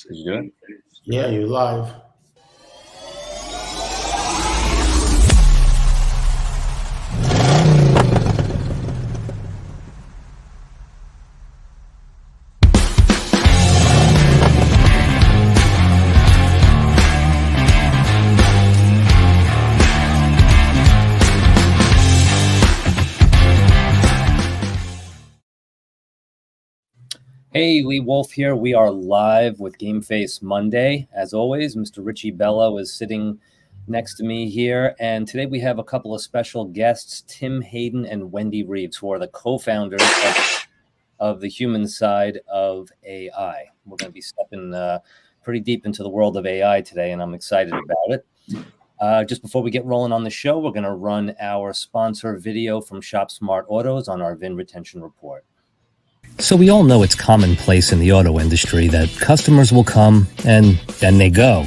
Did you do it? Yeah, you're live. Hey, Lee Wolf here. We are live with Game Face Monday. As always, Mr. Richie Bello is sitting next to me here. And today we have a couple of special guests, Tim Hayden and Wendy Reeves, who are the co-founders of the human side of AI. We're going to be stepping pretty deep into the world of AI today, and I'm excited about it. Just before we get rolling on the show, we're going to run our sponsor video from Shop Smart Autos on our VIN retention report. So we all know it's commonplace in the auto industry that customers will come and then they go.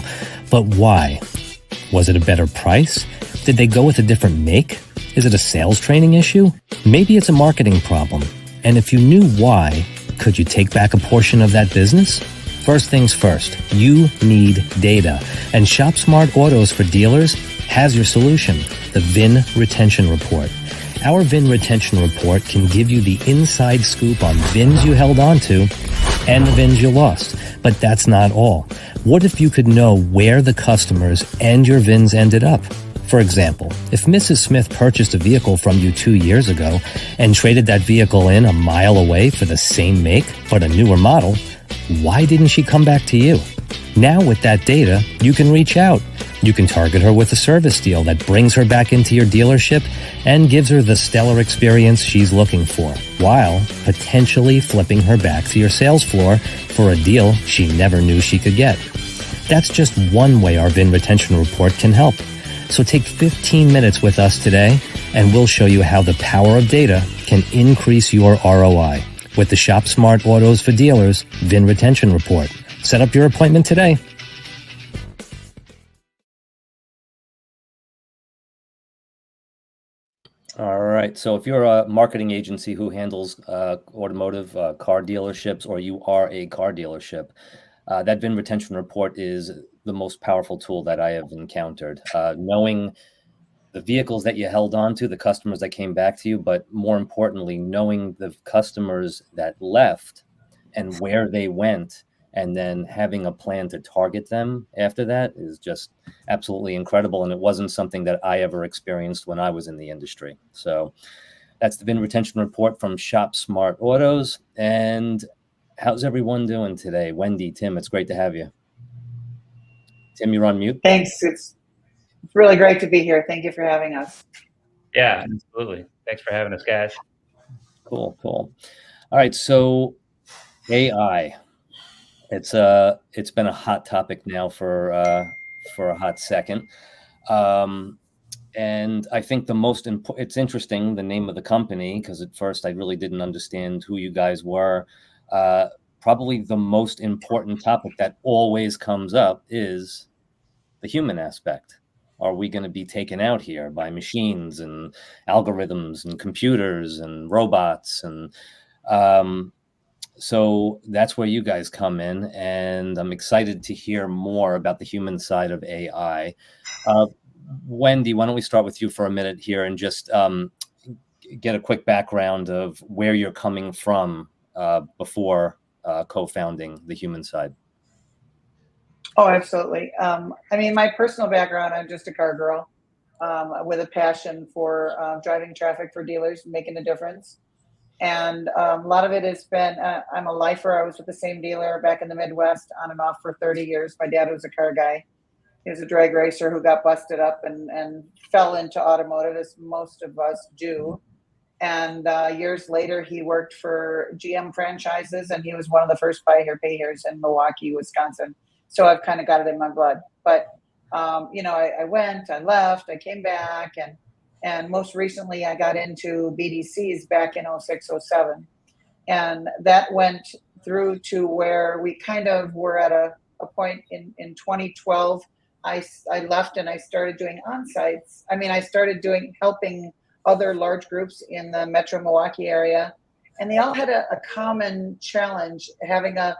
But why? Was it a better price? Did they go with a different make? Is it a sales training issue? Maybe it's a marketing problem. And if you knew why, could you take back a portion of that business? First things first, you need data. And Shop Smart Autos for dealers has your solution, the VIN retention report. Our VIN retention report can give you the inside scoop on VINs you held onto and the VINs you lost. But that's not all. What if you could know where the customers and your VINs ended up? For example, if Mrs. Smith purchased a vehicle from you 2 years ago and traded that vehicle in a mile away for the same make but a newer model, why didn't she come back to you? Now with that data, you can reach out. You can target her with a service deal that brings her back into your dealership and gives her the stellar experience she's looking for, while potentially flipping her back to your sales floor for a deal she never knew she could get. That's just one way our VIN retention report can help. So take 15 minutes with us today, and we'll show you how the power of data can increase your ROI with the Shop Smart Autos for Dealers VIN retention report. Set up your appointment today. All right. So if you're a marketing agency who handles automotive car dealerships, or you are a car dealership, that VIN retention report is the most powerful tool that I have encountered. Knowing the vehicles that you held on to, the customers that came back to you, but more importantly, knowing the customers that left and where they went, and then having a plan to target them after that is just absolutely incredible. And it wasn't something that I ever experienced when I was in the industry. So that's the VIN retention report from Shop Smart Autos. And how's everyone doing today? Wendy, Tim, it's great to have you. Tim, you're on mute. Thanks. It's really great to be here. Thank you for having us. Yeah, absolutely. Thanks for having us, guys. Cool. All right. So AI. It's been a hot topic now for a hot second, and I think the most important. It's interesting, the name of the company, because at first I really didn't understand who you guys were. Probably the most important topic that always comes up is the human aspect. Are we going to be taken out here by machines and algorithms and computers and robots? And so that's where you guys come in, and I'm excited to hear more about the human side of AI. Wendy, why don't we start with you for a minute here and just get a quick background of where you're coming from before co-founding the human side. Oh, absolutely. I mean, my personal background, I'm just a car girl with a passion for driving traffic for dealers, making a difference. And a lot of it has been, I'm a lifer. I was with the same dealer back in the Midwest on and off for 30 years. My dad was a car guy. He was a drag racer who got busted up and fell into automotive, as most of us do. And years later, he worked for GM franchises, and he was one of the first buy here, pay here's in Milwaukee, Wisconsin. So I've kind of got it in my blood. But, I went, I left, I came back, and most recently I got into BDCs back in 06, 07. And that went through to where we kind of were at a point in 2012. I left and I started doing on-sites. I mean, I started helping other large groups in the Metro Milwaukee area. And they all had a common challenge, having a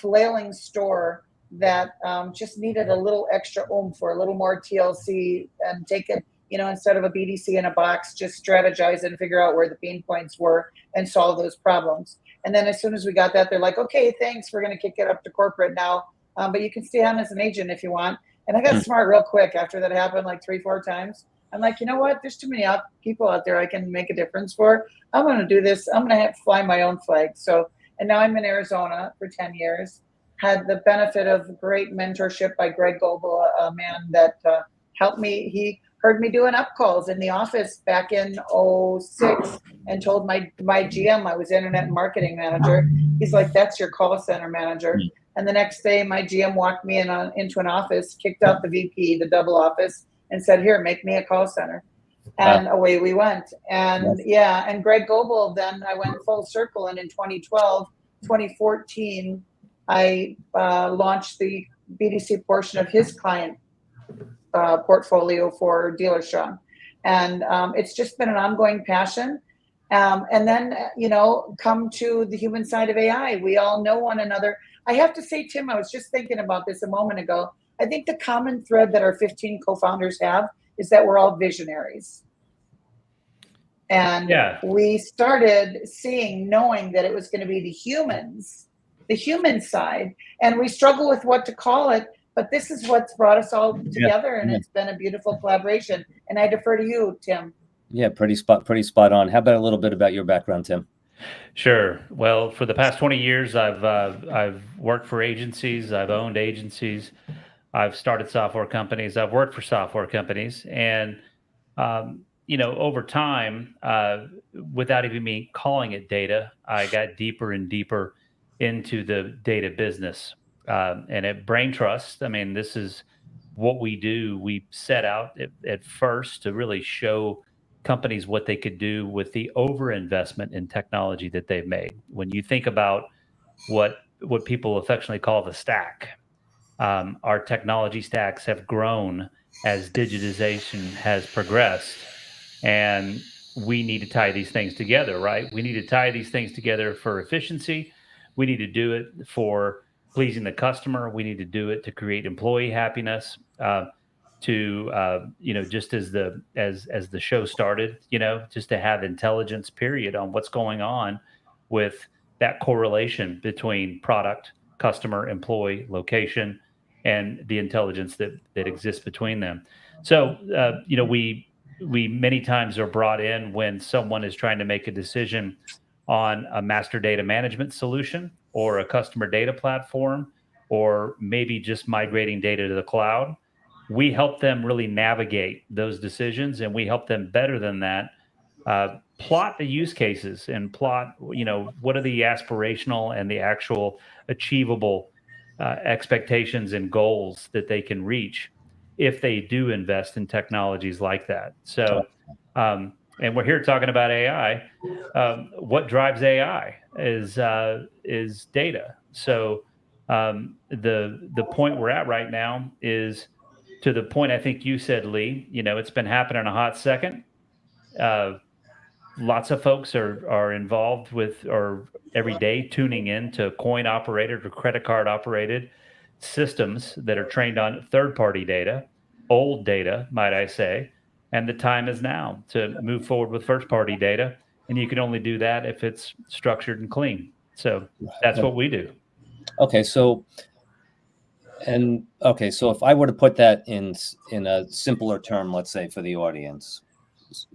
flailing store that just needed a little extra oomph or a little more TLC and take it, instead of a BDC in a box, just strategize and figure out where the pain points were and solve those problems. And then as soon as we got that, they're like, okay, thanks, we're going to kick it up to corporate now. But you can stay on as an agent if you want. And I got smart real quick after that happened like 3-4 times. I'm like, you know what? There's too many people out there I can make a difference for. I'm going to do this. I'm going to fly my own flag. So, and now I'm in Arizona for 10 years. Had the benefit of great mentorship by Greg Goebel, a man that helped me. He heard me doing up calls in the office back in '06 and told my GM, I was internet marketing manager. He's like, that's your call center manager. And the next day, my GM walked me into an office, kicked out the VP, the double office, and said, here, make me a call center. And away we went. And and Greg Goebel, then I went full circle. And in 2014, I launched the BDC portion of his client portfolio for Dealership. And it's just been an ongoing passion. And then, come to the human side of AI. We all know one another. I have to say, Tim, I was just thinking about this a moment ago. I think the common thread that our 15 co-founders have is that we're all visionaries. And we started knowing that it was going to be the human side, and we struggle with what to call it, but this is what's brought us all together, and it's been a beautiful collaboration. And I defer to you, Tim. Yeah, pretty spot on. How about a little bit about your background, Tim? Sure. Well, for the past 20 years, I've worked for agencies. I've owned agencies. I've started software companies. I've worked for software companies, and over time, without even me calling it data, I got deeper and deeper into the data business. And at Brain Trust, I mean, this is what we do. We set out at first to really show companies what they could do with the overinvestment in technology that they've made. When you think about what people affectionately call the stack, our technology stacks have grown as digitization has progressed, and we need to tie these things together, right? We need to tie these things together for efficiency. We need to do it for pleasing the customer. We need to do it to create employee happiness. Just as the show started, just to have intelligence, period, on what's going on with that correlation between product, customer, employee, location, and the intelligence that exists between them. So, we many times are brought in when someone is trying to make a decision on a master data management solution or a customer data platform, or maybe just migrating data to the cloud. We help them really navigate those decisions, and we help them better than that plot the use cases and plot, what are the aspirational and the actual achievable expectations and goals that they can reach if they do invest in technologies like that. So, and we're here talking about AI. What drives AI is data. So the point we're at right now is to the point I think you said, Lee. It's been happening a hot second. Lots of folks are involved with, or every day tuning in to coin operated or credit card operated systems that are trained on third-party data, old data, might I say. And the time is now to move forward with first-party data. And you can only do that if it's structured and clean. So that's what we do. Okay, so if I were to put that in a simpler term, let's say for the audience,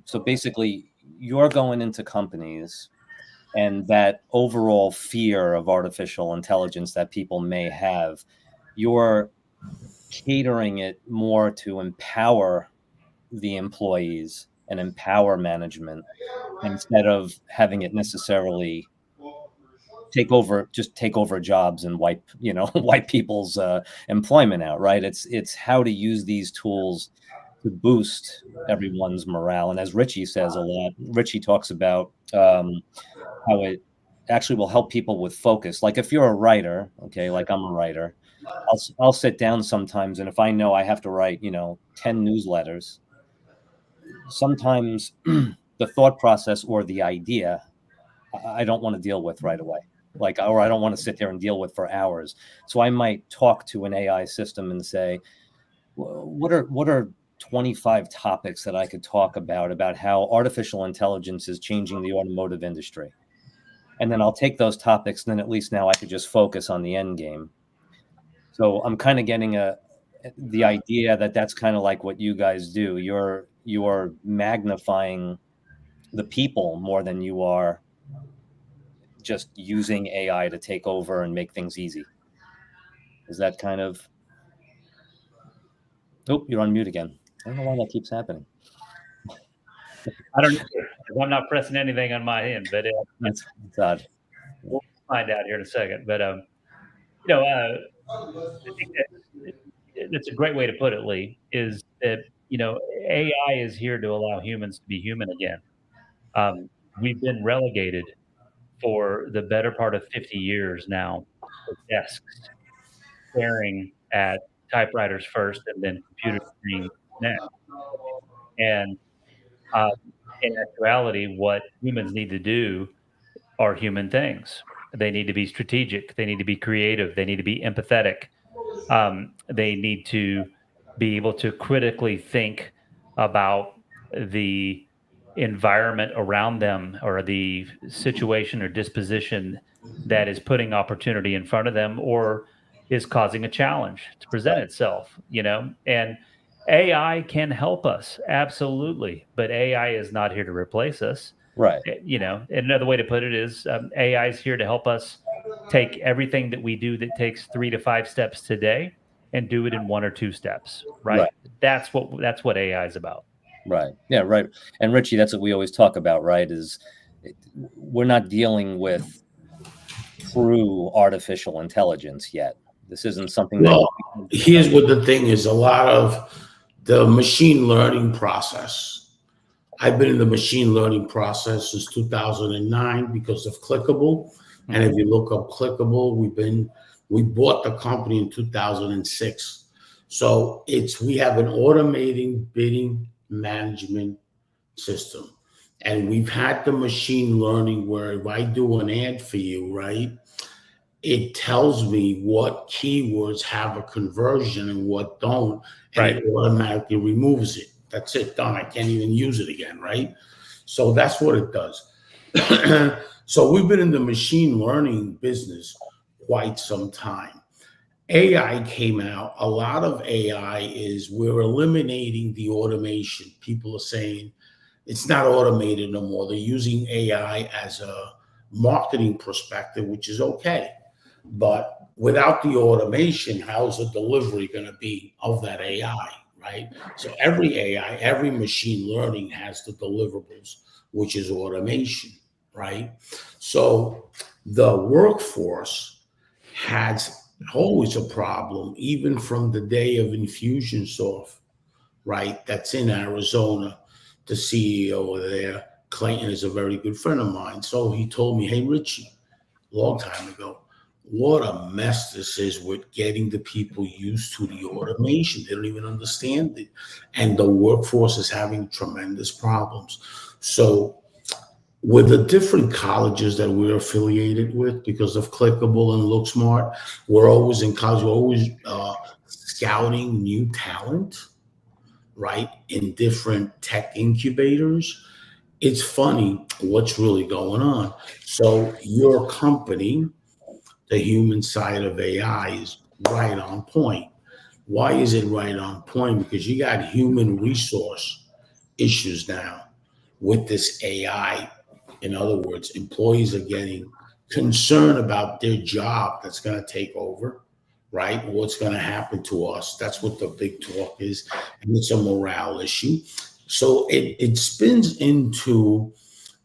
so basically you're going into companies, and that overall fear of artificial intelligence that people may have, you're catering it more to empower the employees and empower management instead of having it necessarily take over jobs and wipe people's employment out, right? It's how to use these tools to boost everyone's morale. And as Richie says a lot, Richie talks about how it actually will help people with focus. Like if you're a writer, okay, like I'm a writer, I'll sit down sometimes, and if I know I have to write, 10 newsletters, sometimes the thought process or the idea I don't want to deal with right away. like, or I don't want to sit there and deal with for hours. So I might talk to an AI system and say, what are 25 topics that I could talk about how artificial intelligence is changing the automotive industry? And then I'll take those topics, and then at least now I could just focus on the end game. So I'm kind of getting the idea that that's kind of like what you guys do. You're magnifying the people more than you are just using AI to take over and make things easy. Is that kind of... Oh, you're on mute again. I don't know why that keeps happening. I don't know. I'm not pressing anything on my end, but That's odd. we'll find out here in a second. But I think that's a great way to put it, Lee. Is that AI is here to allow humans to be human again. We've been relegated for the better part of 50 years now to desks, staring at typewriters first and then computer screens next. And in actuality, what humans need to do are human things. They need to be strategic. They need to be creative. They need to be empathetic. They need to be able to critically think about the environment around them or the situation or disposition that is putting opportunity in front of them or is causing a challenge to present itself, and AI can help us absolutely, but AI is not here to replace us. Right. And another way to put it is AI is here to help us take everything that we do that takes 3 to 5 steps today and do it in 1 or 2 steps, right? That's what AI is about. Right. Yeah, right. And Richie, that's what we always talk about, right? Is we're not dealing with true artificial intelligence yet. This isn't something well, here's what the thing is. A lot of the machine learning process. I've been in the machine learning process since 2009 because of Clickable. And if you look up Clickable, we bought the company in 2006. So we have an automating bidding management system. And we've had the machine learning where if I do an ad for you, right, it tells me what keywords have a conversion and what don't, and it automatically removes it. That's it, done. I can't even use it again, right? So that's what it does. So we've been in the machine learning business quite some time. AI came out. A lot of AI is we're eliminating the automation. People are saying it's not automated no more. They're using AI as a marketing perspective, which is okay. But without the automation, how's the delivery going to be of that AI, right? So every AI, every machine learning has the deliverables, which is automation, right? So the workforce has always a problem, even from the day of Infusionsoft, right? That's in Arizona. The CEO over there, Clayton, is a very good friend of mine. So he told me, hey, Richie, a long time ago, what a mess this is with getting the people used to the automation. They don't even understand it. And the workforce is having tremendous problems. So with the different colleges that we're affiliated with, because of Clickable and LookSmart, we're always in college, we're always scouting new talent, right, in different tech incubators. It's funny what's really going on. So your company, the human side of AI, is right on point. Why is it right on point? Because you got human resource issues now with this AI. In other words, employees are getting concerned about their job that's going to take over, right? What's going to happen to us? That's what the big talk is. And it's a morale issue. So it spins into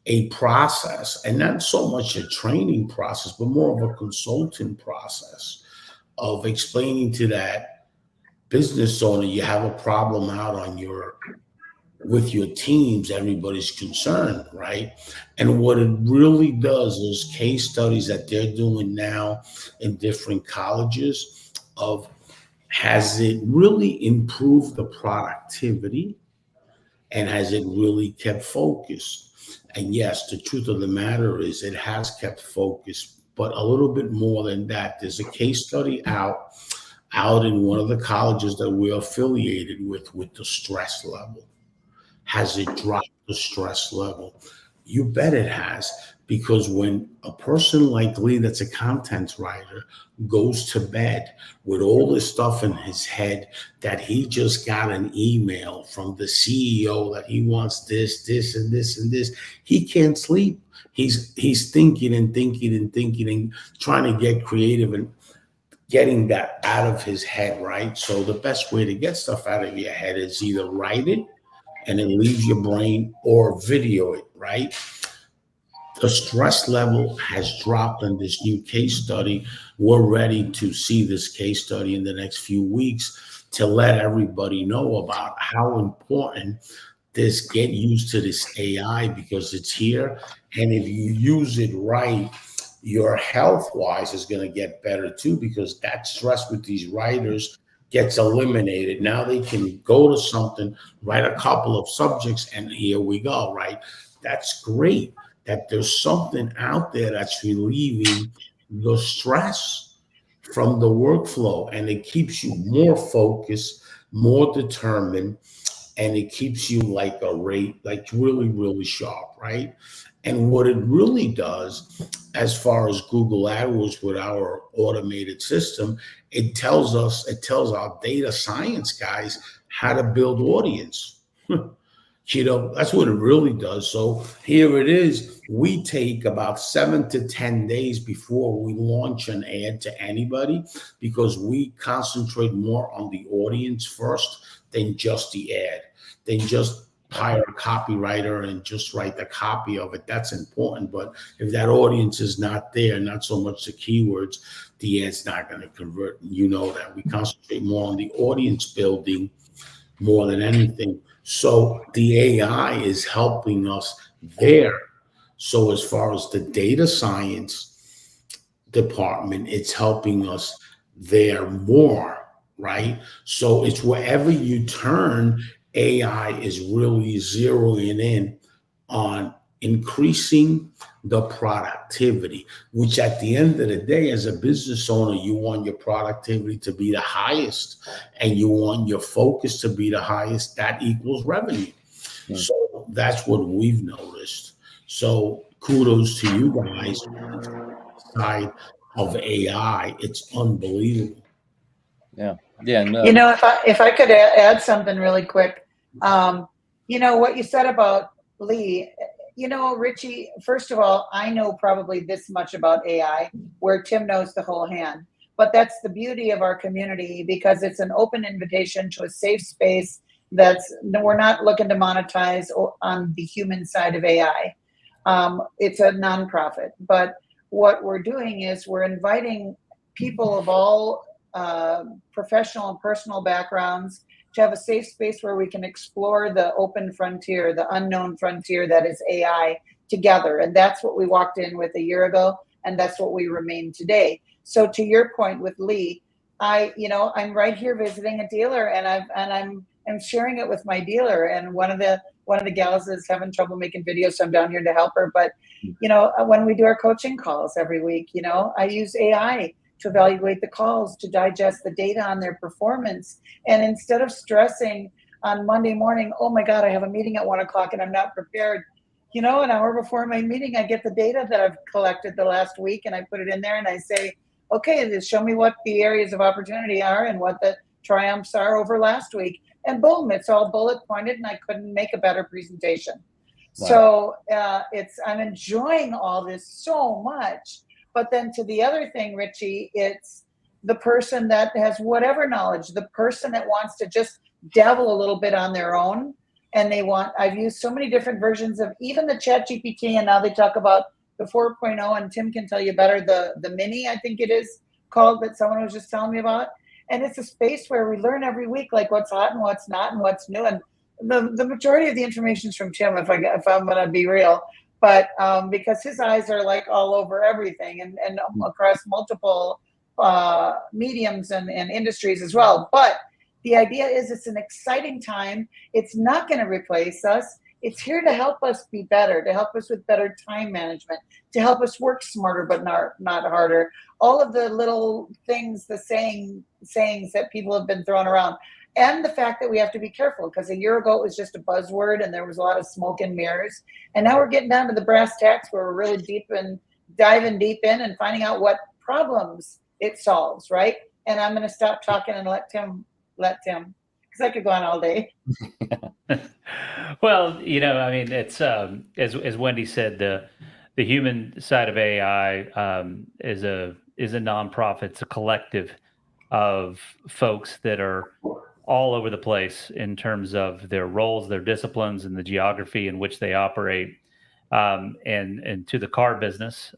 a process, and not so much a training process, but more of a consulting process of explaining to that business owner, you have a problem out on with your teams, everybody's concerned, right? And what it really does is case studies that they're doing now in different colleges of, has it really improved the productivity and has it really kept focus? And yes, the truth of the matter is it has kept focus but a little bit more than that. There's a case study out in one of the colleges that we're affiliated with the stress level. Has it dropped the stress level? You bet it has, because when a person like Lee, that's a content writer, goes to bed with all this stuff in his head that he just got an email from the CEO that he wants this, and this, and this, he can't sleep. He's thinking and thinking and thinking and trying to get creative and getting that out of his head, right? So the best way to get stuff out of your head is either write it and it leaves your brain, or video it, right? The stress level has dropped in this new case study. We're ready to see this case study in the next few weeks to let everybody know about how important this, get used to this AI, because it's here. And if you use it right, your health wise is going to get better too, because that stress with these writers gets eliminated. Now they can go to something, write a couple of subjects, and here we go, right? That's great that there's something out there that's relieving the stress from the workflow, and it keeps you more focused, more determined, and it keeps you like really, really sharp, right? And what it really does, as far as Google AdWords with our automated system, it tells our data science guys how to build audience. That's what it really does. So here it is. We take about 7 to 10 days before we launch an ad to anybody, because we concentrate more on the audience first than just the ad, than just hire a copywriter and just write the copy of it. That's important. But if that audience is not there, not so much the keywords, the ad's not going to convert. You know that. We concentrate more on the audience building more than anything. So the AI is helping us there. So as far as the data science department, it's helping us there more, right? So it's wherever you turn, AI is really zeroing in on increasing the productivity, which at the end of the day, as a business owner, you want your productivity to be the highest and you want your focus to be the highest. That equals revenue. So that's what we've noticed. So kudos to you guys. Side of AI, it's unbelievable. Yeah. And if I could add something really quick, what you said about Lee, Richie, first of all, I know probably this much about AI, where Tim knows the whole hand. But that's the beauty of our community, because it's an open invitation to a safe space we're not looking to monetize on the human side of AI. It's a nonprofit. But what we're doing is we're inviting people of all professional and personal backgrounds to have a safe space where we can explore the open frontier, the unknown frontier that is AI together. And that's what we walked in with a year ago, and that's what we remain today. So to your point with Lee, I'm right here visiting a dealer, and I'm sharing it with my dealer. And one of the gals is having trouble making videos, so I'm down here to help her. But when we do our coaching calls every week, I use AI to evaluate the calls, to digest the data on their performance. And instead of stressing on Monday morning, oh my God, I have a meeting at 1 o'clock and I'm not prepared. An hour before my meeting, I get the data that I've collected the last week and I put it in there and I say, okay, just show me what the areas of opportunity are and what the triumphs are over last week. And boom, it's all bullet pointed, and I couldn't make a better presentation. Wow. So I'm enjoying all this so much. But then to the other thing, Richie, it's the person that has whatever knowledge, the person that wants to just dabble a little bit on their own. And I've used so many different versions of even the ChatGPT, and now they talk about the 4.0, and Tim can tell you better, the mini, I think it is called, that someone was just telling me about. And it's a space where we learn every week, like what's hot and what's not and what's new. And the majority of the information is from Tim, if I'm going to be real. But because his eyes are like all over everything and across multiple mediums and industries as well. But the idea is it's an exciting time. It's not going to replace us. It's here to help us be better, to help us with better time management, to help us work smarter but not harder. All of the little things, the sayings that people have been throwing around, and the fact that we have to be careful, because a year ago it was just a buzzword and there was a lot of smoke and mirrors, and now we're getting down to the brass tacks where we're really diving deep in and finding out what problems it solves, right? And I'm going to stop talking and let Tim, because I could go on all day. Well, I mean, it's as Wendy said, the human side of AI is a nonprofit. It's a collective of folks that are all over the place in terms of their roles, their disciplines, and the geography in which they operate. And to the car business,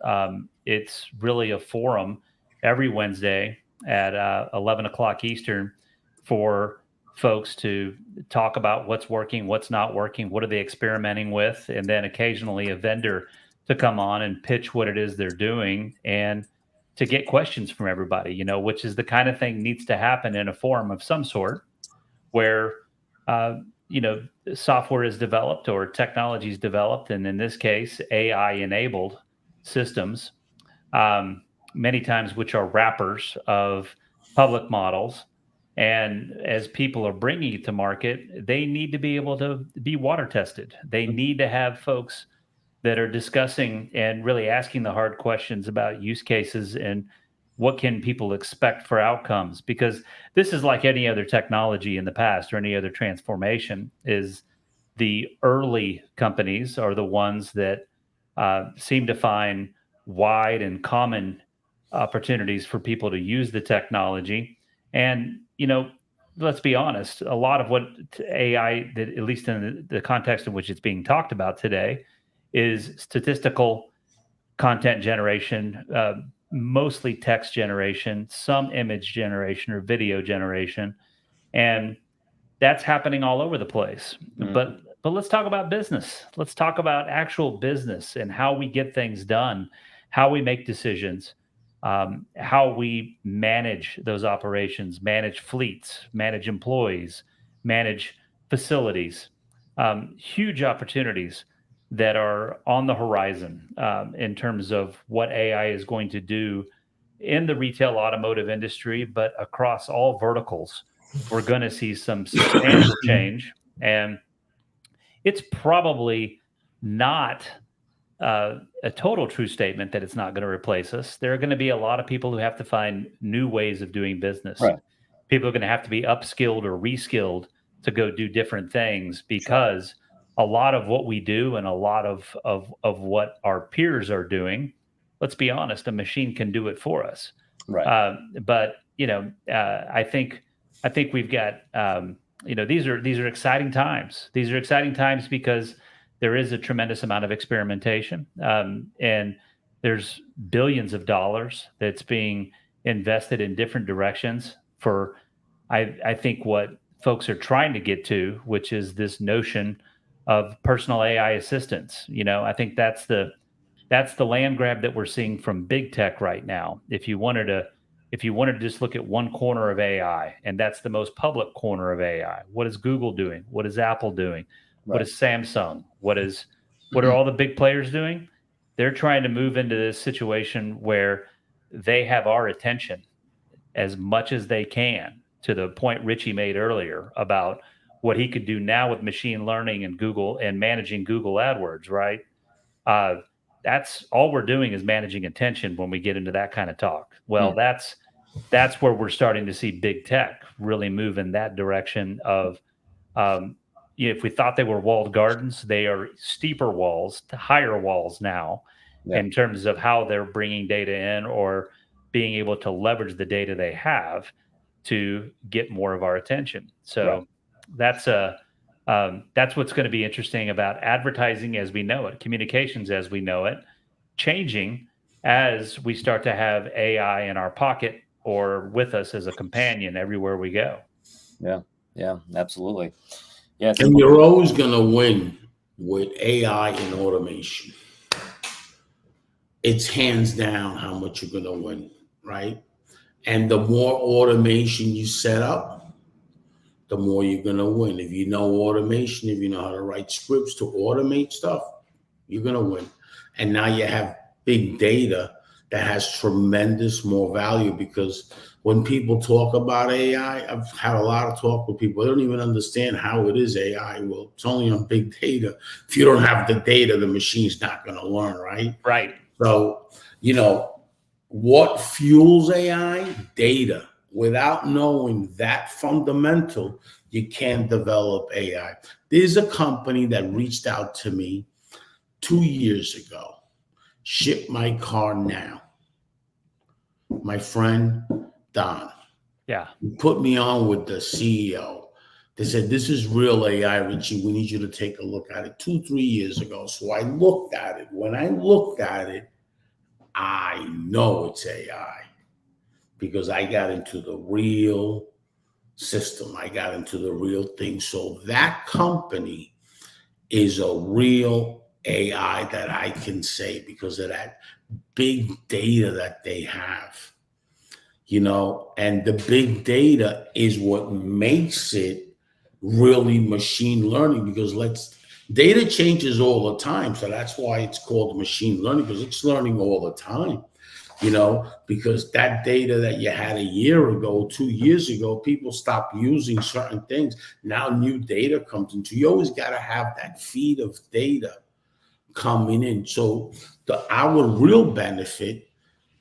it's really a forum every Wednesday at 11 o'clock Eastern for folks to talk about what's working, what's not working, what are they experimenting with, and then occasionally a vendor to come on and pitch what it is they're doing and to get questions from everybody, which is the kind of thing needs to happen in a forum of some sort where, software is developed or technology is developed, and in this case, AI-enabled systems, many times which are wrappers of public models. And as people are bringing it to market, they need to be able to be water tested. They need to have folks that are discussing and really asking the hard questions about use cases and what can people expect for outcomes, because this is like any other technology in the past or any other transformation. Is the early companies are the ones that seem to find wide and common opportunities for people to use the technology. And let's be honest, a lot of what AI, that at least in the context in which it's being talked about today, is statistical content generation, mostly text generation, some image generation or video generation, and that's happening all over the place. But let's talk about business. Let's talk about actual business and how we get things done, how we make decisions, how we manage those operations, manage fleets, manage employees, manage facilities. Huge opportunities that are on the horizon in terms of what AI is going to do in the retail automotive industry, but across all verticals. We're going to see some substantial change, and it's probably not a total true statement that it's not going to replace us. There are going to be a lot of people who have to find new ways of doing business. Right. People are going to have to be upskilled or reskilled to go do different things, because a lot of what we do and a lot of what our peers are doing, let's be honest, a machine can do it for us. Right. But I think we've got these are exciting times. These are exciting times because there is a tremendous amount of experimentation, and there's billions of dollars that's being invested in different directions for, I think, what folks are trying to get to, which is this notion of personal AI assistance. I think that's the land grab that we're seeing from big tech right now. If you wanted to just look at one corner of AI, and that's the most public corner of AI, what is Google doing? What is Apple doing? Right. What is Samsung? What are all the big players doing? They're trying to move into this situation where they have our attention as much as they can, to the point Richie made earlier about what he could do now with machine learning and Google and managing Google AdWords, right? That's all we're doing, is managing attention when we get into that kind of talk. Well, that's where we're starting to see big tech really move in that direction of, if we thought they were walled gardens, they are steeper walls to higher walls now, in terms of how they're bringing data in or being able to leverage the data they have to get more of our attention. So that's what's going to be interesting about advertising as we know it, communications as we know it, changing as we start to have AI in our pocket or with us as a companion everywhere we go. Yeah, absolutely. Yeah, and you're always going to win with AI and automation. It's hands down how much you're going to win, right? And the more automation you set up, the more you're going to win. If you know automation, if you know how to write scripts to automate stuff, you're going to win. And now you have big data that has tremendous more value, because when people talk about AI, I've had a lot of talk with people. They don't even understand how it is AI. Well, it's only on big data. If you don't have the data, the machine's not going to learn, right? Right. So, what fuels AI? Data. Without knowing that fundamental, you can't develop AI. There's a company that reached out to me 2 years ago. Ship my car now. My friend Don. Yeah. He put me on with the CEO. They said, this is real AI, Richie. We need you to take a look at it 2-3 years ago. So I looked at it. When I looked at it, I know it's AI, because I got into the real system. I got into the real thing. So that company is a real AI that I can say, because of that big data that they have, and the big data is what makes it really machine learning, because data changes all the time. So that's why it's called machine learning, because it's learning all the time, because that data that you had a year ago, 2 years ago, people stopped using certain things. Now new data comes into, you always got to have that feed of data coming in. So our real benefit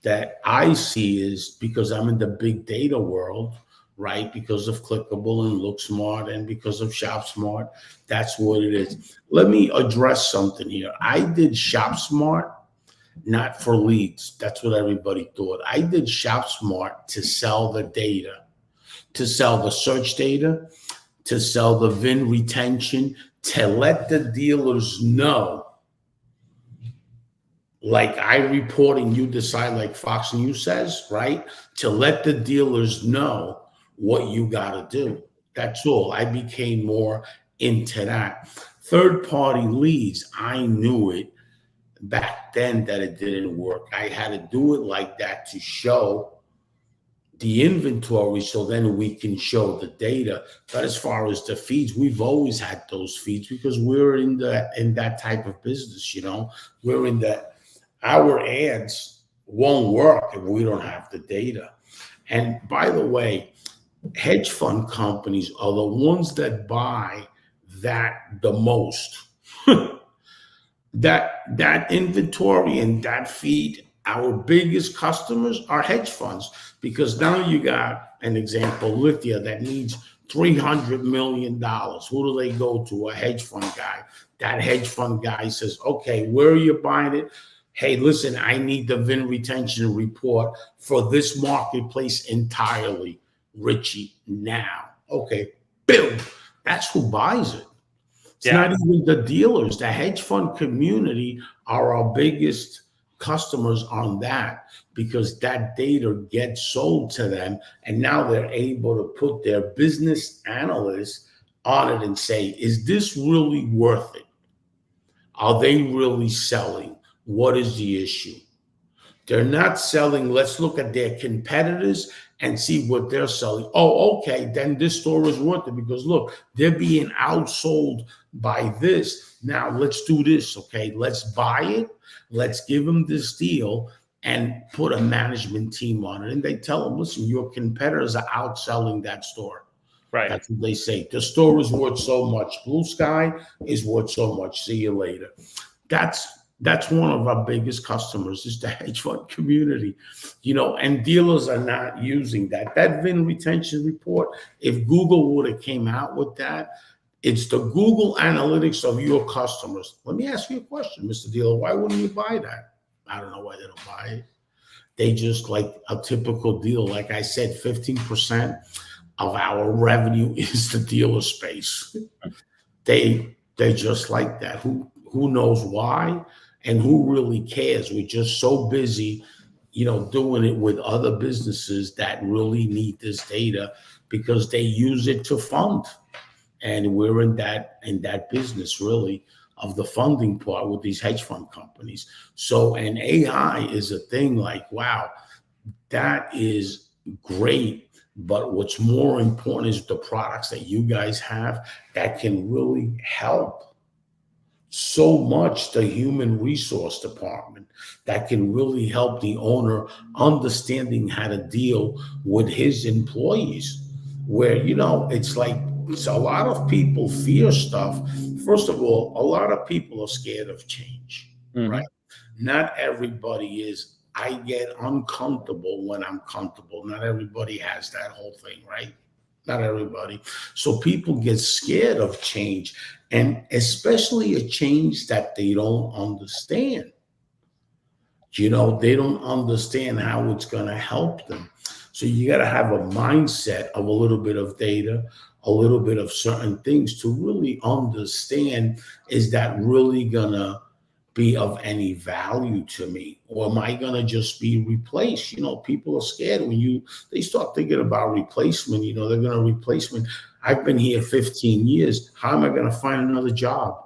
that I see is, because I'm in the big data world, right? Because of Clickable and Look Smart, and because of Shop Smart, that's what it is. Let me address something here. I did Shop Smart not for leads. That's what everybody thought. I did Shop Smart to sell the data, to sell the search data, to sell the VIN retention, to let the dealers know, like I report and you decide, like Fox News says, right? To let the dealers know what you got to do. That's all. I became more into that. Third-party leads, I knew it back then that it didn't work. I had to do it like that to show the inventory, so then we can show the data. But as far as the feeds, we've always had those feeds, because we're in that type of business. We're in that. Our ads won't work if we don't have the data. And by the way, hedge fund companies are the ones that buy that the most. that inventory and that feed, our biggest customers are hedge funds, because now you got an example, Lithia, that needs $300 million. Who do they go to? A hedge fund guy. That hedge fund guy says, okay, where are you buying it? Hey, listen, I need the VIN retention report for this marketplace entirely, Richie, now. Okay, boom. That's who buys it. It's not even the dealers. The hedge fund community are our biggest customers on that, because that data gets sold to them, and now they're able to put their business analysts on it and say, is this really worth it? Are they really selling? What is the issue? They're not selling. Let's look at their competitors and see what they're selling. Oh, okay, then this store is worth it, because look, they're being outsold by this. Now let's do this, okay? Let's buy it. Let's give them this deal and put a management team on it. And they tell them, listen, your competitors are outselling that store. Right. That's what they say. The store is worth so much. Blue Sky is worth so much. See you later. That's one of our biggest customers, is the hedge fund community, and dealers are not using that. That VIN retention report, if Google would have came out with that, it's the Google analytics of your customers. Let me ask you a question, Mr. Dealer. Why wouldn't you buy that? I don't know why they don't buy it. They just, like a typical deal. Like I said, 15% of our revenue is the dealer space. They just like that. Who knows why? And who really cares? We're just so busy, doing it with other businesses that really need this data, because they use it to fund. And we're in that business, really, of the funding part with these hedge fund companies. So, and AI is a thing like, wow, that is great, But what's more important is the products that you guys have that can really help so much the human resource department, that can really help the owner understanding how to deal with his employees. Where, it's like, a lot of people fear stuff. First of all, a lot of people are scared of change, right? Not everybody is. I get uncomfortable when I'm comfortable. Not everybody has that whole thing, right? Not everybody. So people get scared of change, and especially a change that they don't understand. They don't understand how it's going to help them. So you got to have a mindset of a little bit of data, a little bit of certain things to really understand, is that really going to be of any value to me, or am I going to just be replaced? People are scared when they start thinking about replacement. They're going to replace me. I've been here 15 years. How am I going to find another job?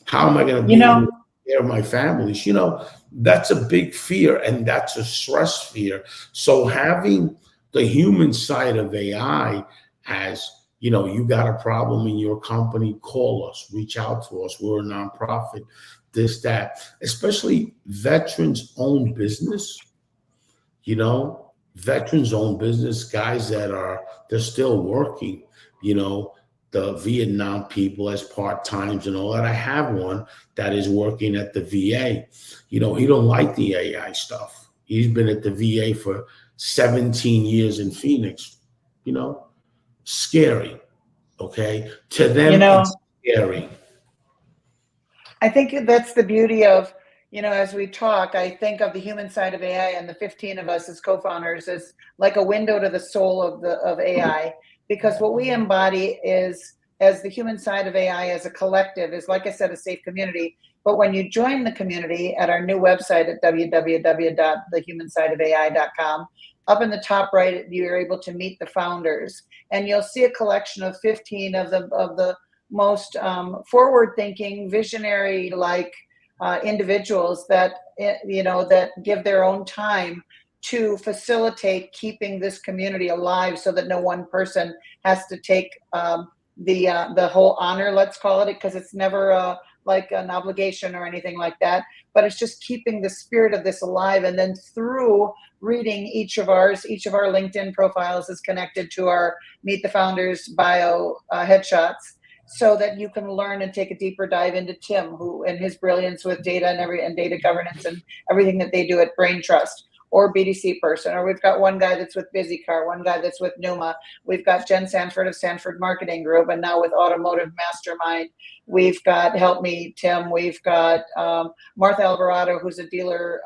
How am I going to be able to take care of my families? That's a big fear, and that's a stress fear. So having the human side of AI, as you got a problem in your company, call us, reach out to us. We're a nonprofit, this, that, especially veterans-owned business, veterans-owned business, guys they're still working, the Vietnam people as part-times and all that. I have one that is working at the VA. He don't like the AI stuff. He's been at the VA for 17 years in Phoenix. Scary. Okay. To them, it's scary. I think that's the beauty of, as we talk, I think of the human side of AI and the 15 of us as co-founders as like a window to the soul of AI, because what we embody is, as the human side of AI as a collective, is, like I said, a safe community. But when you join the community at our new website at www.thehumansideofai.com, up in the top right, you're able to meet the founders, and you'll see a collection of 15 of the most forward-thinking, visionary-like individuals that that give their own time to facilitate keeping this community alive, so that no one person has to take the whole honor, let's call it, because it's never like an obligation or anything like that. But it's just keeping the spirit of this alive, and then through reading each of our LinkedIn profiles is connected to our Meet the Founders bio headshots, so that you can learn and take a deeper dive into Tim, who and his brilliance with data and data governance and everything that they do at Brain Trust, or BDC person. Or we've got one guy that's with BusyCar, one guy that's with Numa. We've got Jen Sanford of Sanford Marketing Group, and now with Automotive Mastermind. We've got Help Me Tim. We've got Martha Alvarado, who's a dealer,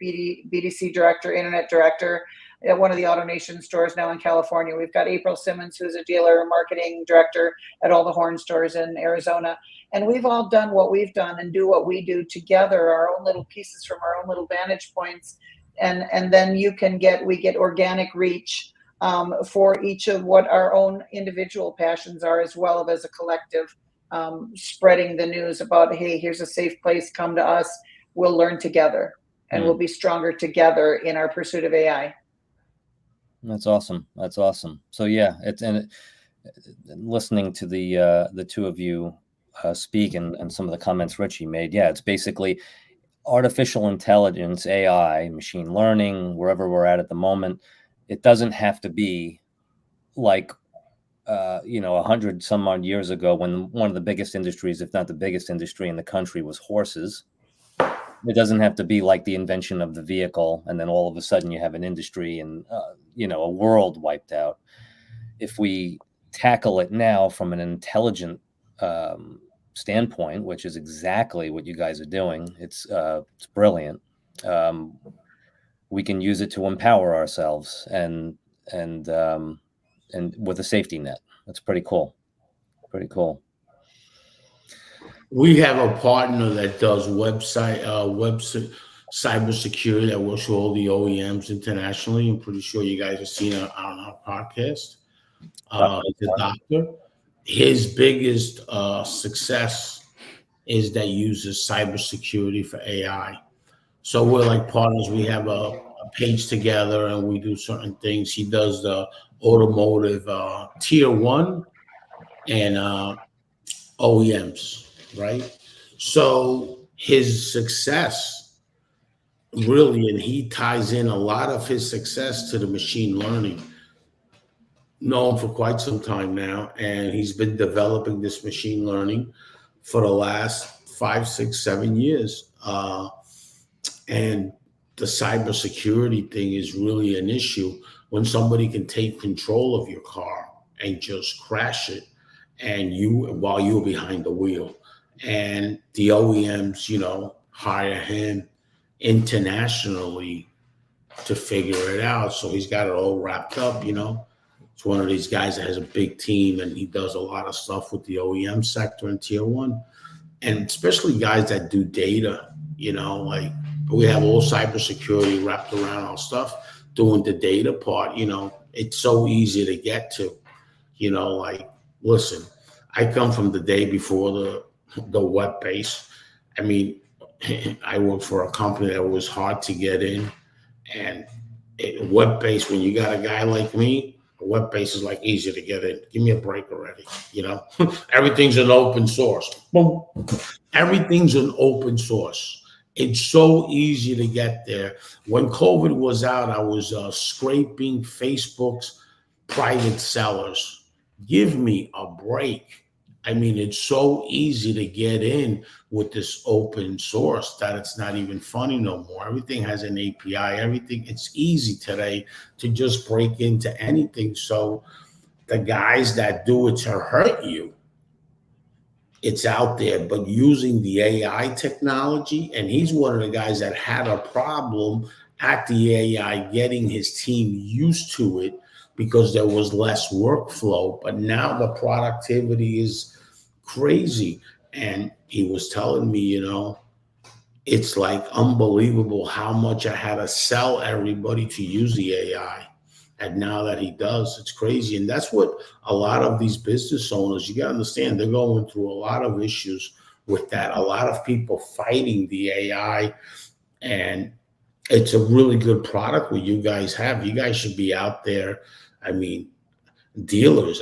BDC director, internet director at one of the AutoNation stores now in California. We've got April Simmons, who's a dealer marketing director at all the Horn stores in Arizona. And we've all done what we've done and do what we do together, our own little pieces from our own little vantage points. And then we get organic reach for each of what our own individual passions are, as well as a collective, spreading the news about, hey, here's a safe place, come to us, we'll learn together, and we'll be stronger together in our pursuit of AI. That's awesome. That's awesome. So yeah, listening to the two of you speak and some of the comments Richie made. Yeah, it's basically artificial intelligence, AI, machine learning, wherever we're at the moment. It doesn't have to be like 100 some odd years ago, when one of the biggest industries, if not the biggest industry in the country, was horses. It doesn't have to be like the invention of the vehicle, and then all of a sudden you have an industry and a world wiped out. If we tackle it now from an intelligent standpoint, which is exactly what you guys are doing, it's brilliant. We can use it to empower ourselves and with a safety net. That's pretty cool. Pretty cool. We have a partner that does website cybersecurity, that works with all the OEMs internationally. I'm pretty sure you guys have seen it on our podcast. It's a doctor. His biggest success is that uses cybersecurity for AI. So we're like partners. We have a page together and we do certain things. He does the automotive tier one and OEMs, right? So his success really, and he ties in a lot of his success to the machine learning. Known for quite some time now, and he's been developing this machine learning for the last 5, 6, 7 years. And the cybersecurity thing is really an issue when somebody can take control of your car and just crash it, and while you're behind the wheel, and the OEMs, hire him internationally to figure it out. So he's got it all wrapped up. It's one of these guys that has a big team and he does a lot of stuff with the OEM sector and tier one. And especially guys that do data, like we have all cybersecurity wrapped around our stuff, doing the data part, it's so easy to get to, like, listen, I come from the day before the web base. I mean, I worked for a company that was hard to get in, and web base, when you got a guy like me, web base is like easy to get in. Give me a break already. Everything's an open source. Boom. Everything's an open source. It's so easy to get there. When COVID was out, I was scraping Facebook's private sellers. Give me a break. I mean, it's so easy to get in with this open source that it's not even funny no more. Everything has an API. It's easy today to just break into anything. So the guys that do it to hurt you, it's out there, but using the AI technology, and he's one of the guys that had a problem at the AI getting his team used to it because there was less workflow, but now the productivity is crazy. And he was telling me, it's like unbelievable how much I had to sell everybody to use the AI. And now that he does, it's crazy. And that's what a lot of these business owners, you got to understand, they're going through a lot of issues with that. A lot of people fighting the AI. And it's a really good product what you guys have. You guys should be out there. I mean, dealers,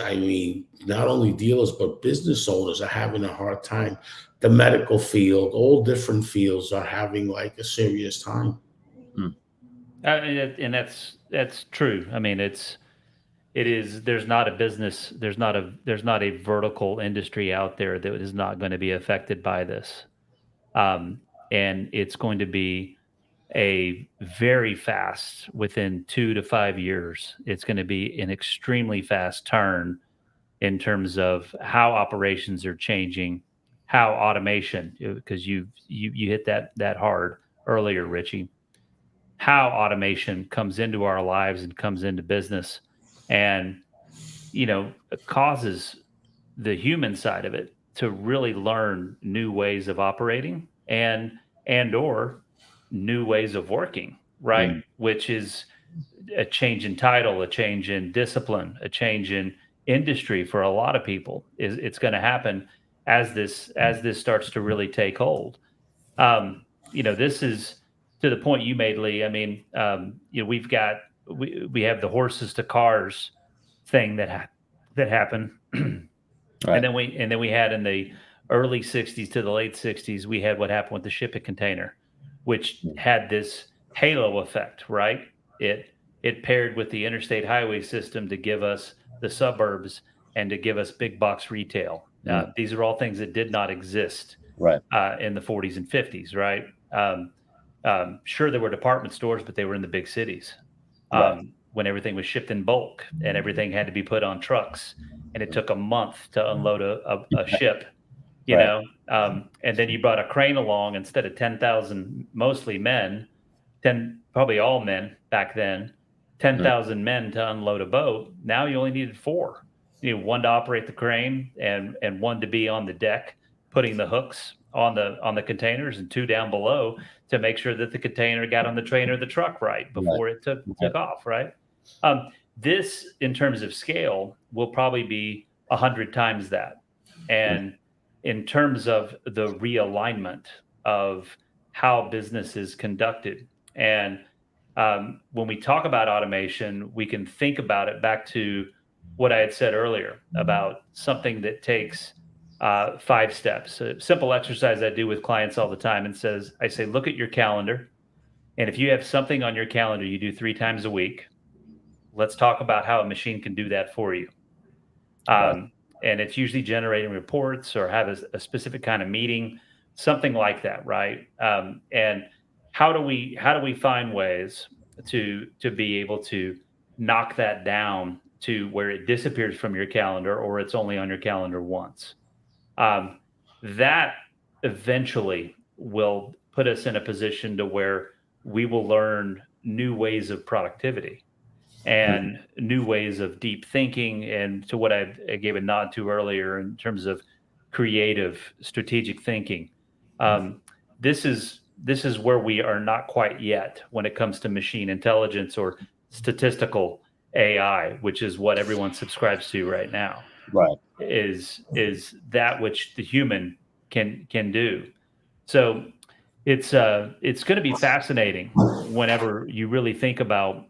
not only dealers, but business owners are having a hard time. The medical field, all different fields are having like a serious time. And that's true. I mean, it is, there's not a business, there's not a vertical industry out there that is not going to be affected by this. And it's going to be a very fast, within 2 to 5 years, it's going to be an extremely fast turn in terms of how operations are changing, how automation, because you hit that hard earlier, Richie, how automation comes into our lives and comes into business, and causes the human side of it to really learn new ways of operating and or new ways of working, right? Which is a change in title, a change in discipline, a change in industry for a lot of people. It's going to happen as this starts to really take hold. This is to the point you made, Lee. I mean, we have the horses to cars thing that happened, Right. and then we had in the early '60s to the late '60s, we had what happened with the shipping container, which had this halo effect, right? It paired with the interstate highway system to give us the suburbs and to give us big box retail. These are all things that did not exist Right. in the 40s and 50s, right? Sure, there were department stores, but they were in the big cities. When everything was shipped in bulk and everything had to be put on trucks, and it took a month to unload a ship, and then you brought a crane along instead of 10,000, mostly men, probably all men back then, 10,000 men to unload a boat. Now you only needed 4. You need one to operate the crane and one to be on the deck, putting the hooks on the containers, and 2 down below to make sure that the container got on the train or the truck right before it took off, right? This, in terms of scale, will probably be 100 times that. And in terms of the realignment of how business is conducted, and when we talk about automation, we can think about it back to what I had said earlier about something that takes 5 steps. A simple exercise I do with clients all the time and I say, look at your calendar. And if you have something on your calendar you do 3 times a week, let's talk about how a machine can do that for you. And it's usually generating reports or have a specific kind of meeting, something like that, right? And how do we find ways to be able to knock that down to where it disappears from your calendar or it's only on your calendar once? That eventually will put us in a position to where we will learn new ways of productivity and new ways of deep thinking, and to what I gave a nod to earlier in terms of creative strategic thinking. This is where we are not quite yet when it comes to machine intelligence or statistical AI, which is what everyone subscribes to right now. Right. Is that which the human can do. So it's going to be fascinating whenever you really think about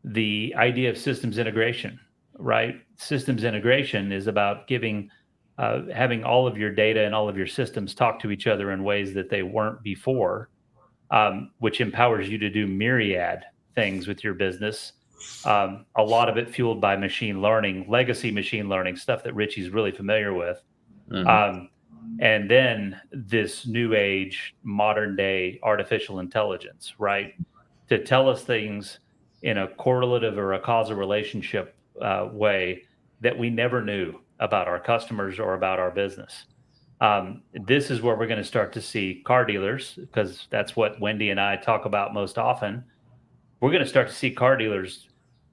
the idea of systems integration, right? Systems integration is about having all of your data and all of your systems talk to each other in ways that they weren't before, which empowers you to do myriad things with your business. A lot of it fueled by machine learning, legacy machine learning, stuff that Richie's really familiar with. Mm-hmm. And then this new age, modern day artificial intelligence, right? To tell us things in a correlative or a causal relationship way that we never knew about our customers or about our business. This is where we're going to start to see car dealers, because that's what Wendy and I talk about most often. We're going to start to see car dealers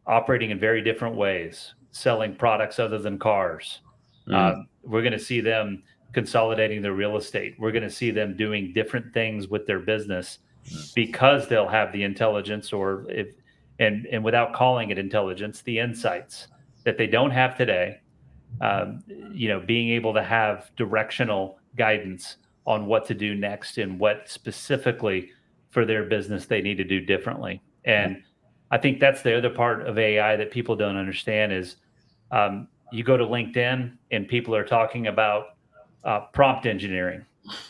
operating in very different ways, selling products other than cars. We're going to see them consolidating their real estate. We're going to see them doing different things with their business because they'll have the intelligence, and without calling it intelligence, the insights that they don't have today. Being able to have directional guidance on what to do next and what specifically for their business they need to do differently. And I think that's the other part of AI that people don't understand is you go to LinkedIn and people are talking about prompt engineering.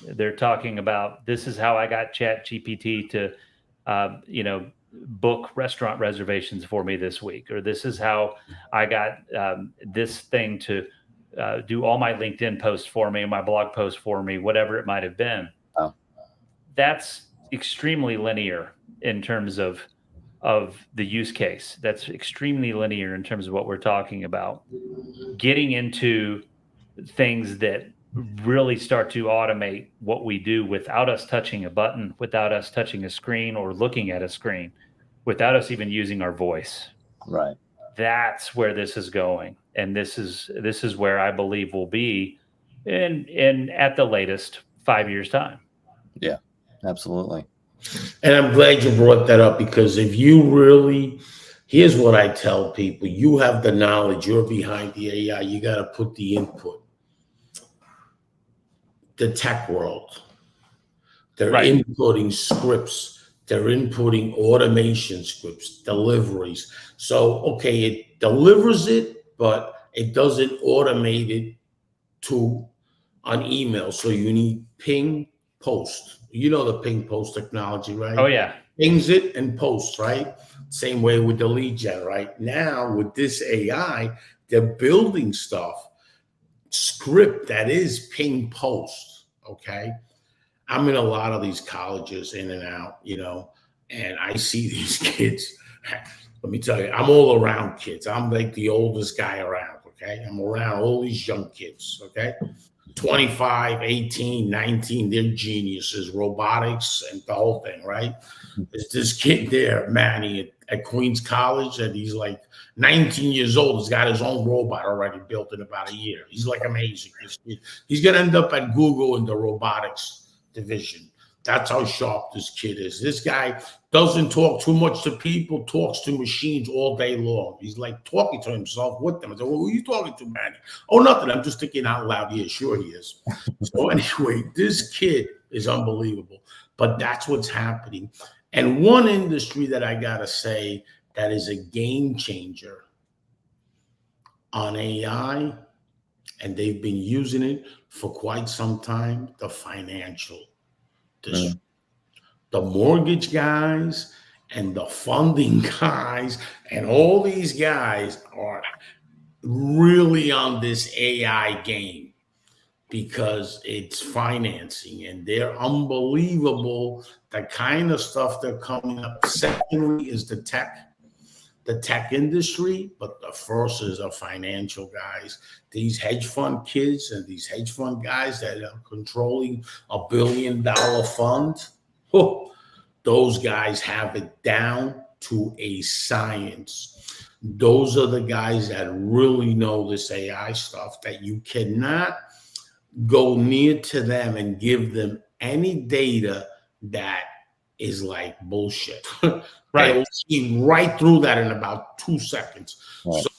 They're talking about, this is how I got ChatGPT to, book restaurant reservations for me this week, or this is how I got this thing to do all my LinkedIn posts for me, my blog posts for me, whatever it might have been. Oh. That's extremely linear in terms of the use case. That's extremely linear in terms of what we're talking about. Getting into things that really start to automate what we do without us touching a button, without us touching a screen or looking at a screen, without us even using our voice. Right. That's where this is going. And this is where I believe we'll be in at the latest 5 years' time. Yeah, absolutely. And I'm glad you brought that up, because if you really, here's what I tell people, you have the knowledge, you're behind the AI, you got to put the input. The tech world, they're inputting scripts, they're inputting automation scripts, deliveries. So, okay, it delivers it, but it doesn't automate it on email. So you need ping, post. You know the ping post technology, right? Oh, yeah. Pings it and posts, right? Same way with the lead gen, right? Now with this AI, they're building stuff, script that is ping post. Okay. I'm in a lot of these colleges in and out, and I see these kids. Let me tell you, I'm all around kids. I'm like the oldest guy around. Okay. I'm around all these young kids. Okay. 25, 18, 19, they're geniuses, robotics and the whole thing, right? There's this kid there, Manny, at Queens College, and he's like 19 years old. He's got his own robot already built in about a year. He's like amazing. He's going to end up at Google in the robotics division. That's how sharp this kid is. This guy doesn't talk too much to people, talks to machines all day long. He's like talking to himself with them. I said, well, who are you talking to, Manny? Oh, nothing. I'm just thinking out loud. Yeah, sure he is. So anyway, this kid is unbelievable. But that's what's happening. And one industry that I got to say that is a game changer on AI, and they've been using it for quite some time, the financial district. The mortgage guys and the funding guys and all these guys are really on this AI game because it's financing and they're unbelievable. The kind of stuff they're coming up. Secondly is the tech industry, but the first is the financial guys. These hedge fund kids and these hedge fund guys that are controlling $1 billion fund. Oh, those guys have it down to a science. Those are the guys that really know this AI stuff, that you cannot go near to them and give them any data that is like bullshit. Right. They'll see right through that in about 2 seconds. Right. So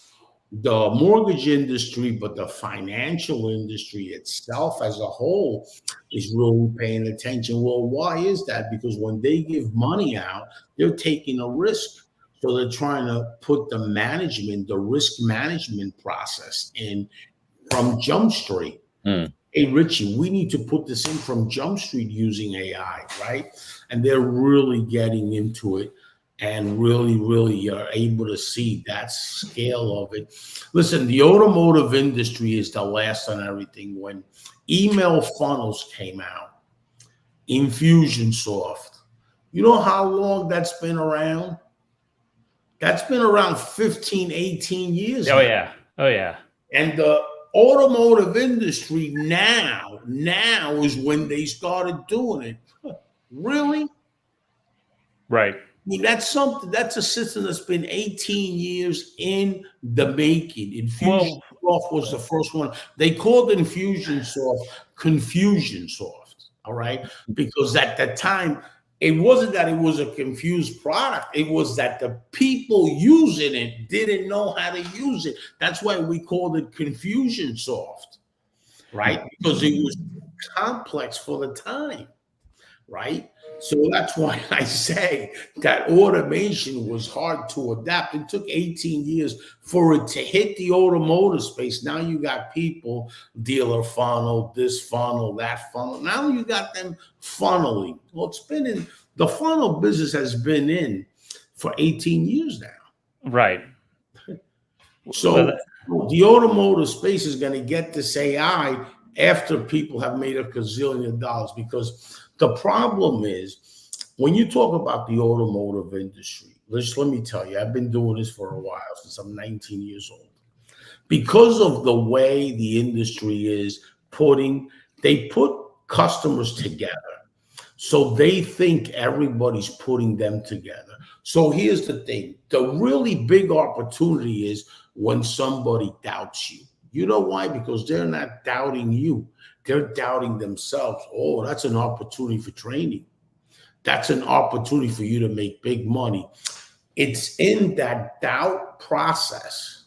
the mortgage industry, but the financial industry itself as a whole is really paying attention. Well, why is that? Because when they give money out, they're taking a risk. So they're trying to put the risk management process in from Jump Street. Hey, Richie, we need to put this in from Jump Street using AI, right? And they're really getting into it. And really are able to see that scale of it. Listen, the automotive industry is the last on everything. When email funnels came out, Infusionsoft, you know how long that's been around? That's been around 15, 18 years Oh, now. yeah. Oh, yeah. And the automotive industry now is when they started doing it. Really? Right. I mean, that's a system that's been 18 years in the making. Infusionsoft was the first one. They called Infusionsoft Confusionsoft, all right? Because at the time, it wasn't that it was a confused product. It was that the people using it didn't know how to use it. That's why we called it Confusionsoft, right? Because it was complex for the time, right? So that's why I say that automation was hard to adapt. It took 18 years for it to hit the automotive space. Now you got people, dealer funnel, this funnel, that funnel. Now you got them funneling. Well, it's been in the funnel business has been in for 18 years now. Right. So the automotive space is going to get this AI after people have made a gazillion dollars, because the problem is when you talk about the automotive industry, let me tell you, I've been doing this for a while, since I'm 19 years old. Because of the way the industry is they put customers together. So they think everybody's putting them together. So here's the thing. The really big opportunity is when somebody doubts you. You know why? Because they're not doubting you. They're doubting themselves. Oh, that's an opportunity for training. That's an opportunity for you to make big money. It's in that doubt process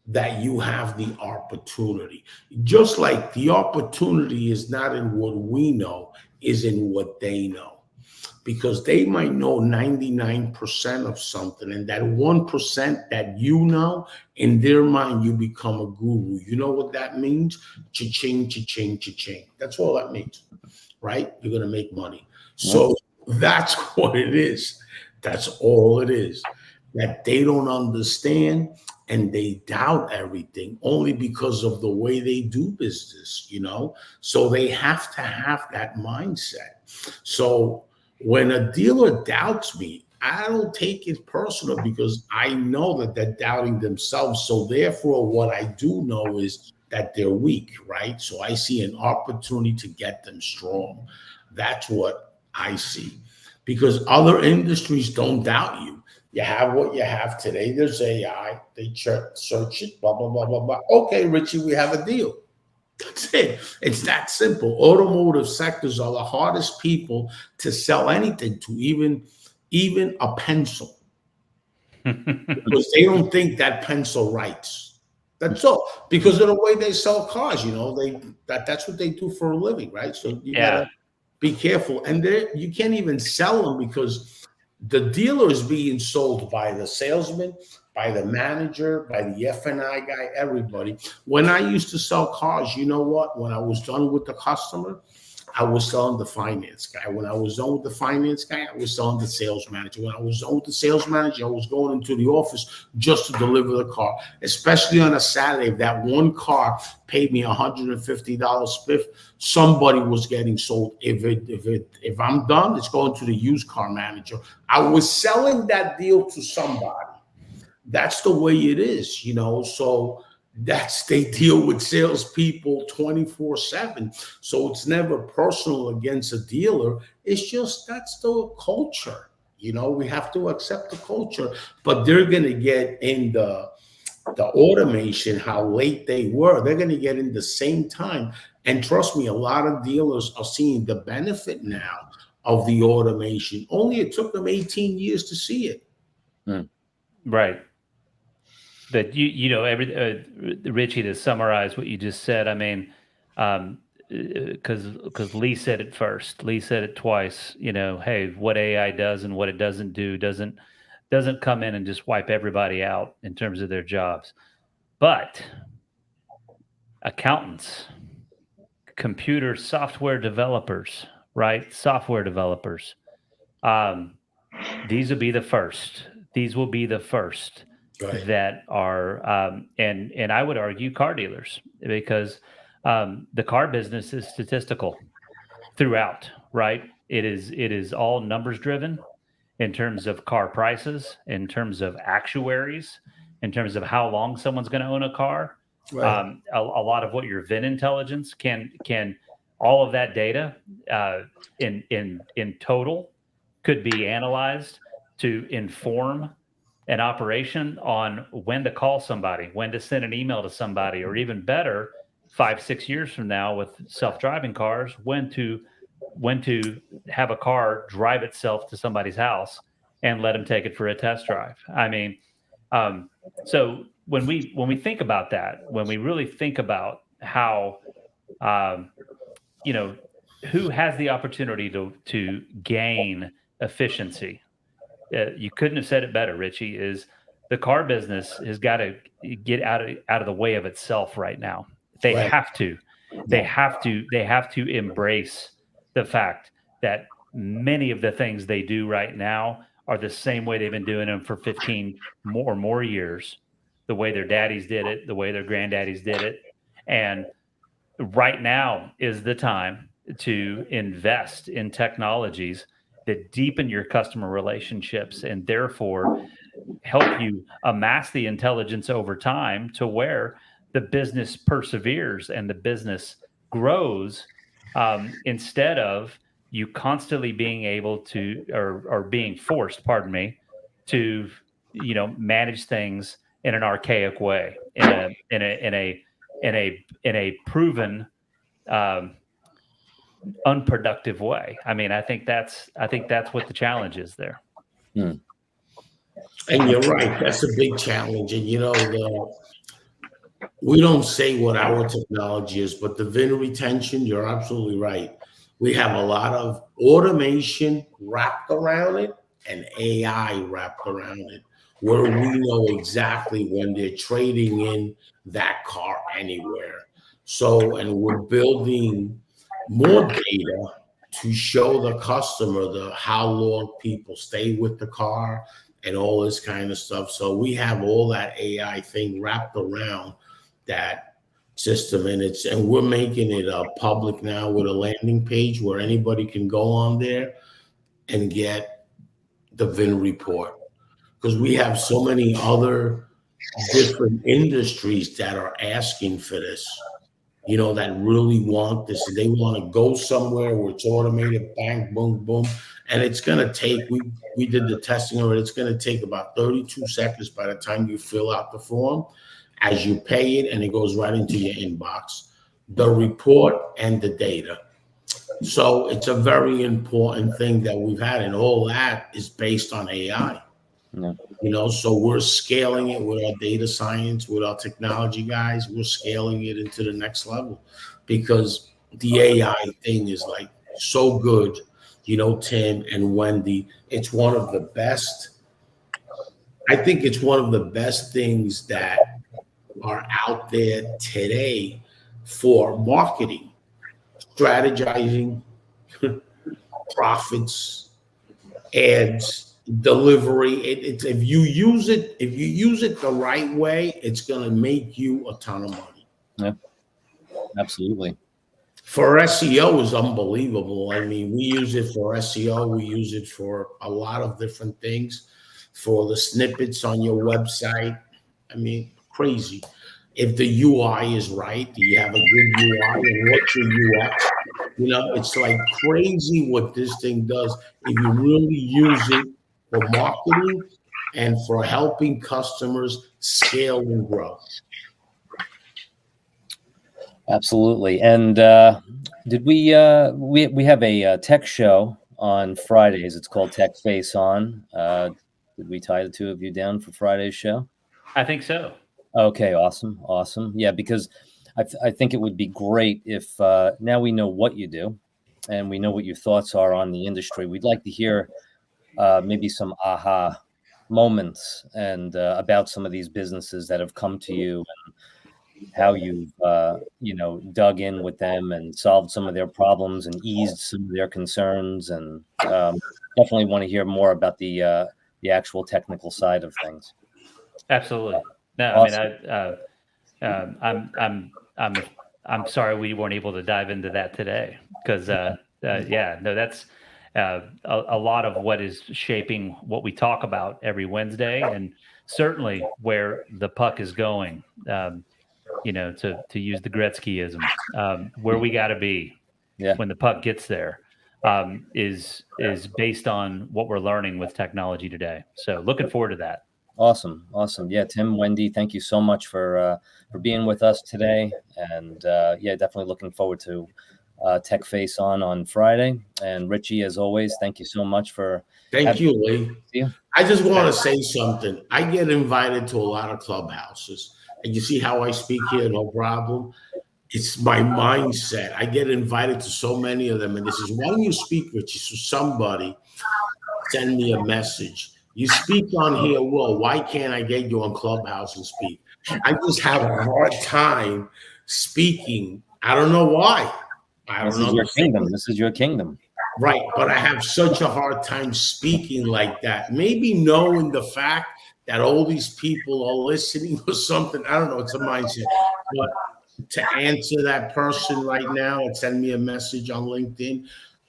that you have the opportunity. Just like the opportunity is not in what we know, is in what they know. Because they might know 99% of something, and that 1% that you know, in their mind, you become a guru. You know what that means? Cha-ching, cha-ching, cha-ching. That's all that means, right? You're going to make money. So that's what it is. That's all it is. That they don't understand and they doubt everything only because of the way they do business, you know? So they have to have that mindset. So when a dealer doubts me, I don't take it personal, because I know that they're doubting themselves. So therefore, what I do know is that they're weak, right? So I see an opportunity to get them strong. That's what I see, because other industries don't doubt you. You have what you have today. There's AI. They search it, blah, blah, blah, blah, blah. Okay, Richie, we have a deal. That's it. It's that simple. Automotive sectors are the hardest people to sell anything to, even a pencil, because they don't think that pencil writes. That's all, because of the way they sell cars. You know, that's what they do for a living, right? So you gotta be careful. And you can't even sell them because the dealer is being sold by the salesman, by the manager, by the F&I guy, everybody. When I used to sell cars, you know what? When I was done with the customer, I was selling the finance guy. When I was done with the finance guy, I was selling the sales manager. When I was done with the sales manager, I was going into the office just to deliver the car, especially on a Saturday. If that one car paid me $150 spiff, somebody was getting sold. If I'm done, it's going to the used car manager. I was selling that deal to somebody. That's the way it is, you know. So they deal with salespeople 24/7. So it's never personal against a dealer. It's just that's the culture. You know, we have to accept the culture, but they're gonna get in the automation, how late they were, they're gonna get in the same time. And trust me, a lot of dealers are seeing the benefit now of the automation. Only it took them 18 years to see it. Right. But you know, Richie, to summarize what you just said, I mean, because Lee said it first, Lee said it twice. You know, hey, what AI does and what it doesn't do doesn't come in and just wipe everybody out in terms of their jobs. But accountants, computer software developers, right? Software developers, these will be the first. These will be the first. Right. That are and I would argue car dealers, because the car business is statistical throughout, right? It is all numbers driven in terms of car prices, in terms of actuaries, in terms of how long someone's going to own a car. Right. A lot of what your VIN intelligence can all of that data in total could be analyzed to inform an operation on when to call somebody, when to send an email to somebody, or even better, 5-6 years from now with self-driving cars, when to have a car drive itself to somebody's house and let them take it for a test drive. I mean, so when we think about that, when we really think about how, you know, who has the opportunity to gain efficiency. You couldn't have said it better, Richie. Is the car business has got to get out of the way of itself right now. They right. have to. They have to embrace the fact that many of the things they do right now are the same way they've been doing them for 15 or more years, the way their daddies did it, the way their granddaddies did it. And right now is the time to invest in technologies that deepen your customer relationships and therefore help you amass the intelligence over time to where the business perseveres and the business grows, instead of you constantly being able to or being forced, pardon me, to, you know, manage things in an archaic way, in a proven unproductive way. I mean, I think that's what the challenge is there. And you're right. That's a big challenge. And, you know, we don't say what our technology is, but the VIN retention, you're absolutely right. We have a lot of automation wrapped around it and AI wrapped around it, where we know exactly when they're trading in that car anywhere. So, and we're building more data to show the customer how long people stay with the car and all this kind of stuff. So we have all that AI thing wrapped around that system, and we're making it public now with a landing page where anybody can go on there and get the VIN report, because we have so many other different industries that are asking for this. You know, that really want this. They want to go somewhere where it's automated, bang, boom, boom. And it's going to take, we did the testing already. It's going to take about 32 seconds by the time you fill out the form, as you pay it, and it goes right into your inbox, the report and the data. So it's a very important thing that we've had. And all that is based on AI. Yeah. You know, so we're scaling it with our data science, with our technology guys. We're scaling it into the next level, because the AI thing is like so good. Tim and Wendy, it's one of the best. I think it's one of the best things that are out there today for marketing, strategizing, profits, ads, delivery. It's if you use it the right way, it's going to make you a ton of money. Yeah, absolutely. For SEO is unbelievable. I mean, we use it for SEO. We use it for a lot of different things, for the snippets on your website. I mean, crazy. If the UI is right, do you have a good UI, and what's your UX? It's like crazy what this thing does if you really use it for marketing and for helping customers scale and grow. Absolutely. And did we have a tech show on Fridays? It's called Tech Face On. Did we tie the two of you down for Friday's show? I think so. Okay, awesome. Yeah, because I think it would be great if now we know what you do and we know what your thoughts are on the industry. We'd like to hear maybe some aha moments and about some of these businesses that have come to you and how you've dug in with them and solved some of their problems and eased some of their concerns, and definitely want to hear more about the actual technical side of things. Absolutely. No, Awesome. I mean, I'm sorry we weren't able to dive into that today because that's a lot of what is shaping what we talk about every Wednesday, and certainly where the puck is going. To use the Gretzkyism, where we got to be when the puck gets there is based on what we're learning with technology today. So looking forward to that. Awesome. Yeah, Tim, Wendy, thank you so much for being with us today, and definitely looking forward to Tech Face on Friday. And Richie, as always, thank you so much for. Thank you, Lee. I just want to say something. I get invited to a lot of clubhouses. And you see how I speak here, no problem. It's my mindset. I get invited to so many of them. And this is when you speak, Richie, so somebody send me a message. You speak on here, well, why can't I get you on Clubhouse and speak? I just have a hard time speaking. I don't know why. This is your kingdom. This is your kingdom. Right. But I have such a hard time speaking like that. Maybe knowing the fact that all these people are listening or something. I don't know. It's a mindset. But to answer that person right now and send me a message on LinkedIn,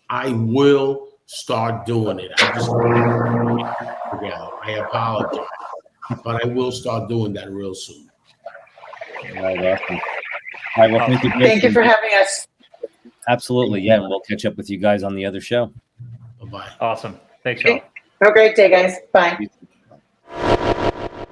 I will start doing it. I just I apologize. But I will start doing that real soon. All right, awesome. All right, well, thank you. Thank you for having us. Absolutely. Yeah, and we'll catch up with you guys on the other show. Bye-bye. Awesome. Thanks, y'all. Have a great day, guys. Bye.